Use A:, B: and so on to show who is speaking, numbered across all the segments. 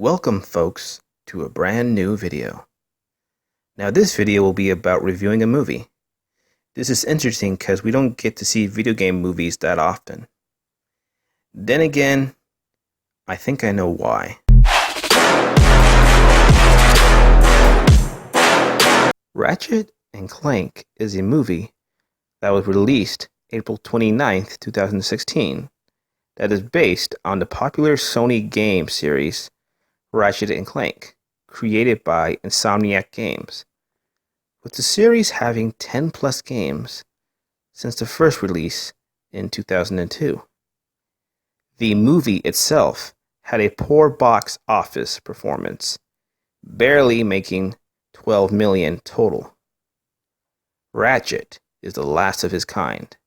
A: Welcome folks to a brand new video. Now this video will be about reviewing a movie. This is interesting because we don't get to see video game movies that often. Then again, I think I know why. Ratchet and Clank is a movie that was released April 29th, 2016 that is based on the popular Sony game series Ratchet and Clank, created by Insomniac Games, with the series having 10 plus games since the first release in 2002. The movie itself had a poor box office performance, barely making $12 million total. Ratchet is the last of his kind,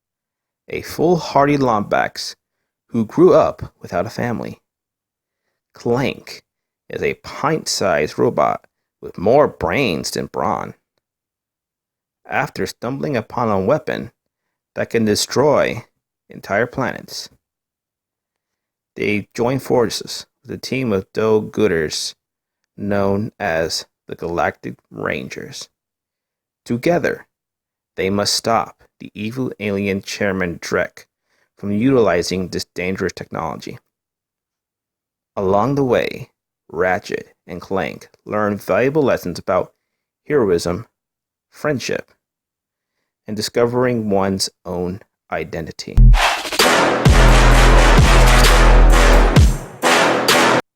A: a foolhardy Lombax who grew up without a family. Clank is a pint-sized robot with more brains than brawn. After stumbling upon a weapon that can destroy entire planets, they join forces with a team of do-gooders known as the Galactic Rangers. Together, they must stop the evil alien Chairman Drek from utilizing this dangerous technology. Along the way, Ratchet and Clank learn valuable lessons about heroism, friendship, and discovering one's own identity.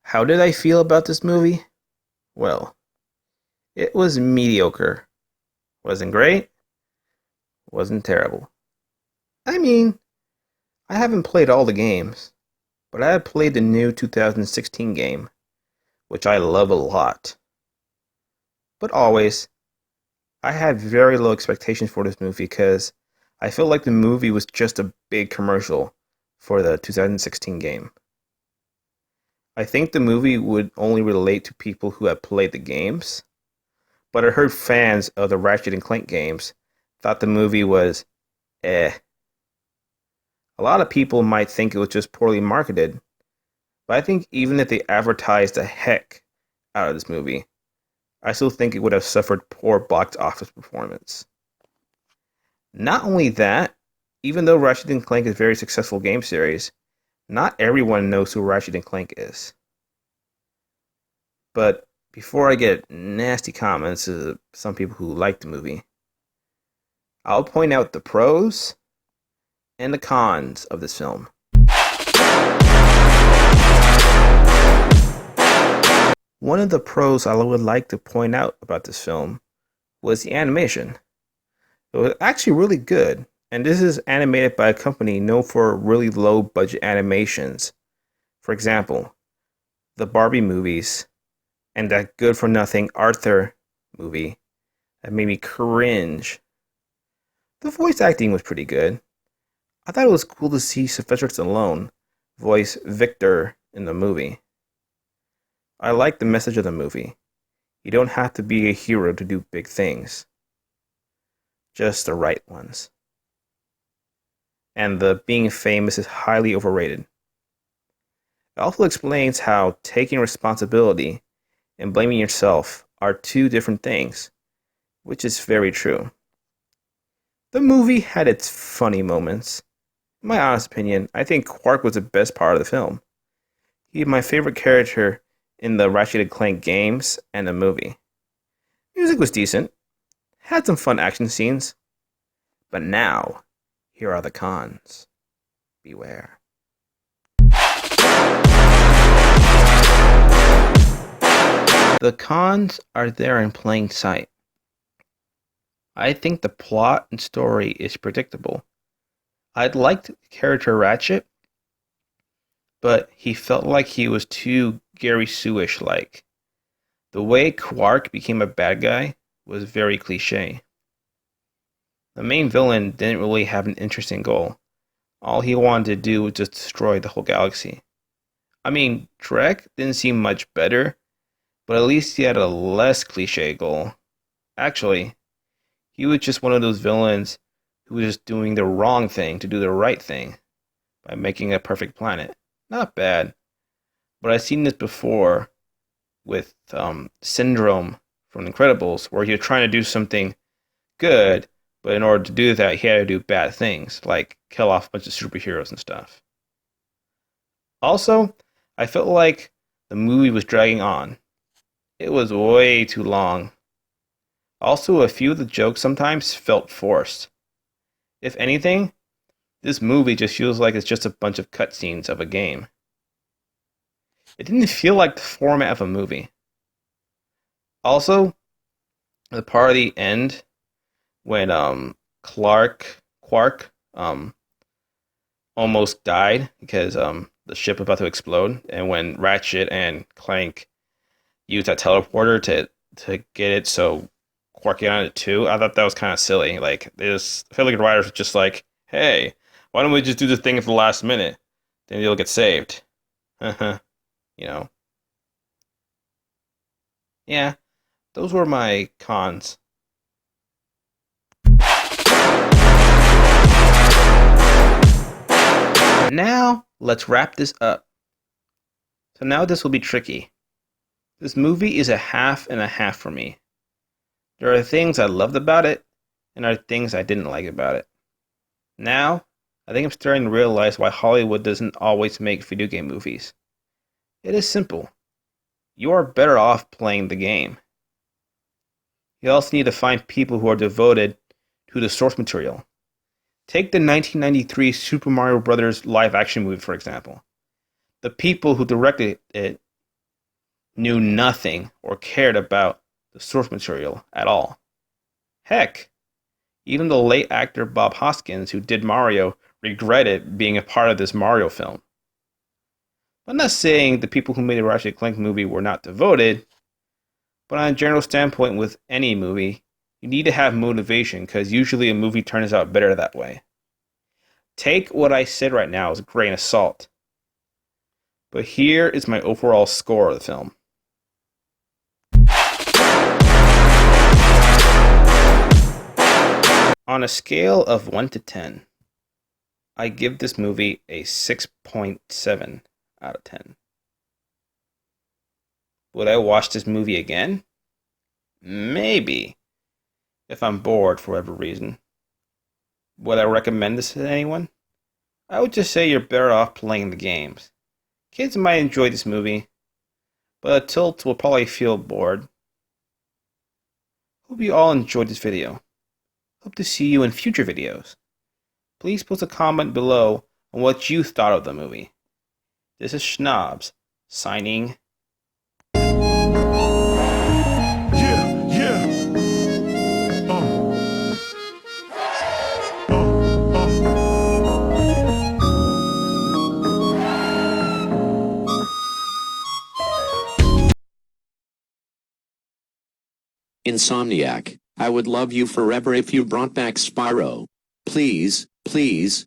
A: How did I feel about this movie? Well, it was mediocre. Wasn't great. Wasn't terrible. I mean, I haven't played all the games, but I have played the new 2016 game, which I love a lot. But always, I had very low expectations for this movie because I felt like the movie was just a big commercial for the 2016 game. I think the movie would only relate to people who have played the games, but I heard fans of the Ratchet and Clank games thought the movie was eh. A lot of people might think it was just poorly marketed, but I think even if they advertised the heck out of this movie, I still think it would have suffered poor box office performance. Not only that, even though Ratchet and Clank is a very successful game series, not everyone knows who Ratchet and Clank is. But before I get nasty comments to some people who like the movie, I'll point out the pros and the cons of this film. One of the pros I would like to point out about this film was the animation. It was actually really good, and this is animated by a company known for really low budget animations. For example, the Barbie movies and that good for nothing Arthur movie that made me cringe. The voice acting was pretty good. I thought it was cool to see Sylvester Stallone voice Victor in the movie. I like the message of the movie. You don't have to be a hero to do big things. Just the right ones. And the being famous is highly overrated. It also explains how taking responsibility and blaming yourself are two different things, which is very true. The movie had its funny moments. In my honest opinion, I think Quark was the best part of the film. He's my favorite character in the Ratchet and Clank games and the movie. Music was decent, had some fun action scenes, but now, here are the cons. Beware. The cons are there in plain sight. I think the plot and story is predictable. I liked the character Ratchet, but he felt like he was too Gary Sue-ish like. The way Quark became a bad guy was very cliche. The main villain didn't really have an interesting goal. All he wanted to do was just destroy the whole galaxy. I mean, Drek didn't seem much better, but at least he had a less cliche goal. Actually, he was just one of those villains who was just doing the wrong thing to do the right thing by making a perfect planet. Not bad. But I've seen this before with Syndrome from The Incredibles, where he was trying to do something good, but in order to do that, he had to do bad things, like kill off a bunch of superheroes and stuff. Also, I felt like the movie was dragging on. It was way too long. Also, a few of the jokes sometimes felt forced. If anything, this movie just feels like it's just a bunch of cutscenes of a game. It didn't feel like the format of a movie. Also, the part of the end when Quark almost died because the ship was about to explode, and when Ratchet and Clank used that teleporter to get it so Quark got on it too, I thought that was kind of silly. Like, I feel like the writers were just like, hey, why don't we just do this thing at the last minute? Then you'll get saved. You know. Yeah, those were my cons. Now, let's wrap this up. So now this will be tricky. This movie is a half and a half for me. There are things I loved about it, and there are things I didn't like about it. Now, I think I'm starting to realize why Hollywood doesn't always make video game movies. It is simple. You are better off playing the game. You also need to find people who are devoted to the source material. Take the 1993 Super Mario Bros. Live action movie, for example. The people who directed it knew nothing or cared about the source material at all. Heck, even the late actor Bob Hoskins, who did Mario, regretted being a part of this Mario film. I'm not saying the people who made the Ratchet Clank movie were not devoted, but on a general standpoint with any movie, you need to have motivation because usually a movie turns out better that way. Take what I said right now as a grain of salt. But here is my overall score of the film. On a scale of 1 to 10, I give this movie a 6.7 out of 10. Would I watch this movie again? Maybe, if I'm bored for whatever reason. Would I recommend this to anyone? I would just say you're better off playing the games. Kids might enjoy this movie, but adults will probably feel bored. Hope you all enjoyed this video. Hope to see you in future videos. Please post a comment below on what you thought of the movie. This is Shnobbs, signing.
B: Insomniac, I would love you forever if you brought back Spyro. Please, please.